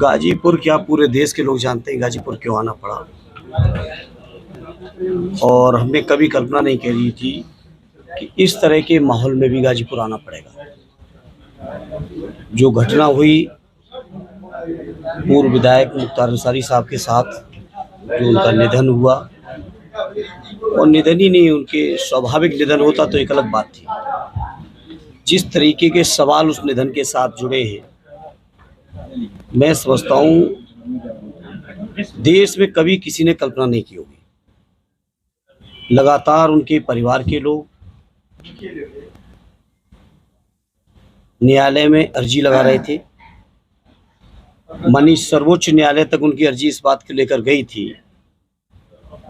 गाजीपुर क्या पूरे देश के लोग जानते हैं गाजीपुर क्यों आना पड़ा। और हमने कभी कल्पना नहीं करी थी कि इस तरह के माहौल में भी गाजीपुर आना पड़ेगा। जो घटना हुई पूर्व विधायक मुख्तार अंसारी साहब के साथ, जो उनका निधन हुआ, और निधन ही नहीं, उनके स्वाभाविक निधन होता तो एक अलग बात थी। जिस तरीके के सवाल उस निधन के साथ जुड़े हैं, मैं समझता हूँ देश में कभी किसी ने कल्पना नहीं की होगी। लगातार उनके परिवार के लोग न्यायालय में अर्जी लगा रहे थे। माननीय सर्वोच्च न्यायालय तक उनकी अर्जी इस बात को लेकर गई थी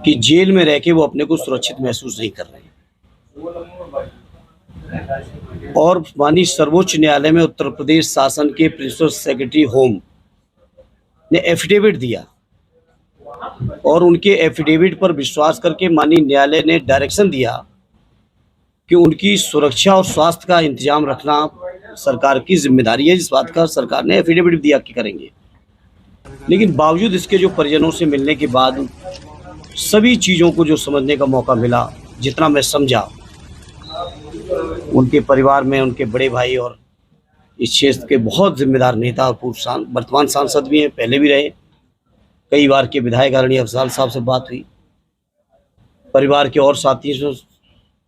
कि जेल में रह के वो अपने को सुरक्षित महसूस नहीं कर रहे। और माननीय सर्वोच्च न्यायालय में उत्तर प्रदेश शासन के प्रिंसिपल सेक्रेटरी होम ने एफिडेविट दिया, और उनके एफिडेविट पर विश्वास करके माननीय न्यायालय ने डायरेक्शन दिया कि उनकी सुरक्षा और स्वास्थ्य का इंतजाम रखना सरकार की जिम्मेदारी है। इस बात का सरकार ने एफिडेविट दिया कि करेंगे। लेकिन बावजूद इसके जो परिजनों से मिलने के बाद सभी चीज़ों को जो समझने का मौका मिला, जितना मैं समझा, उनके परिवार में उनके बड़े भाई और इस क्षेत्र के बहुत जिम्मेदार नेता और वर्तमान सांसद भी हैं, पहले भी रहे, कई बार के विधायक आदरणीय अफजाल साहब से बात हुई, परिवार के और साथियों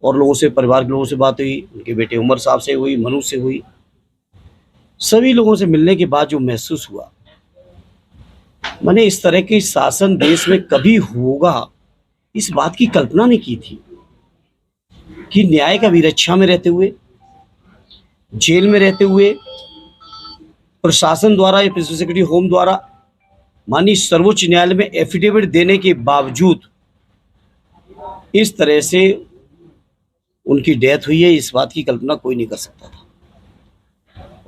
और लोगों से, परिवार के लोगों से बात हुई, उनके बेटे उमर साहब से हुई, मनु से हुई। सभी लोगों से मिलने के बाद जो महसूस हुआ, मैंने इस तरह की शासन देश में कभी होगा इस बात की कल्पना नहीं की थी कि न्याय का विरक्षा में रहते हुए, जेल में रहते हुए, प्रशासन द्वारा या प्रिंसिपल सेक्रेटरी होम द्वारा माननीय सर्वोच्च न्यायालय में एफिडेविट देने के बावजूद इस तरह से उनकी डेथ हुई है, इस बात की कल्पना कोई नहीं कर सकता था।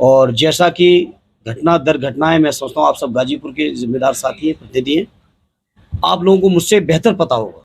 और जैसा कि घटना दर घटना है, मैं सोचता हूँ आप सब गाजीपुर के जिम्मेदार साथी हैं, प्रतिनिधि हैं, आप लोगों को मुझसे बेहतर पता होगा